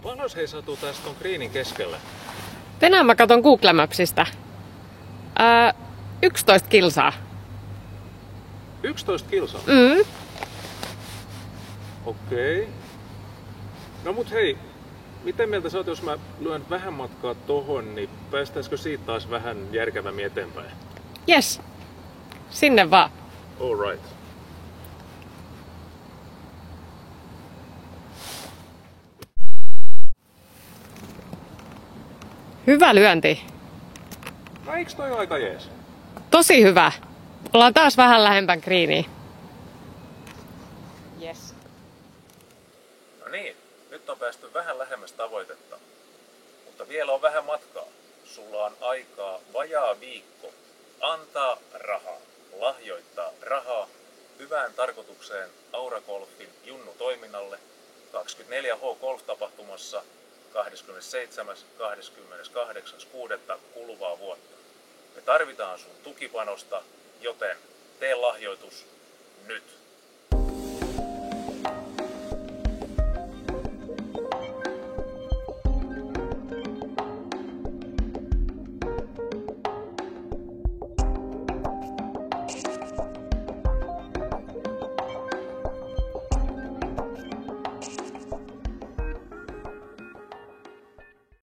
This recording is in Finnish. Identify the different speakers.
Speaker 1: Vanos hei Satu tästä on Greenin keskellä.
Speaker 2: Tänään mä katon Google Mapsista. 11 kilsaa.
Speaker 1: 11 kilsaa? Okei. No mut hei, miten mieltä sä oot, jos mä lyön vähän matkaa tohon, niin päästäisikö siitä taas vähän järkevämmin eteenpäin?
Speaker 2: Yes. Sinne vaan.
Speaker 1: All right.
Speaker 2: Hyvä lyönti.
Speaker 1: No eiks toi aika jees?
Speaker 2: Tosi hyvä. Ollaan taas vähän lähempän Greeniä. Yes.
Speaker 1: No niin, nyt on päästy vähän lähemmäs tavoitetta. Mutta vielä on vähän matkaa. Sulla on aikaa vajaa viikko. Antaa rahaa. Lahjoittaa rahaa hyvään tarkoitukseen Aura Golfin Junnu-toiminnalle 24H Golf-tapahtumassa 27.–28.6. kuluvaa vuotta. Me tarvitaan sun tukipanosta, joten tee lahjoitus nyt.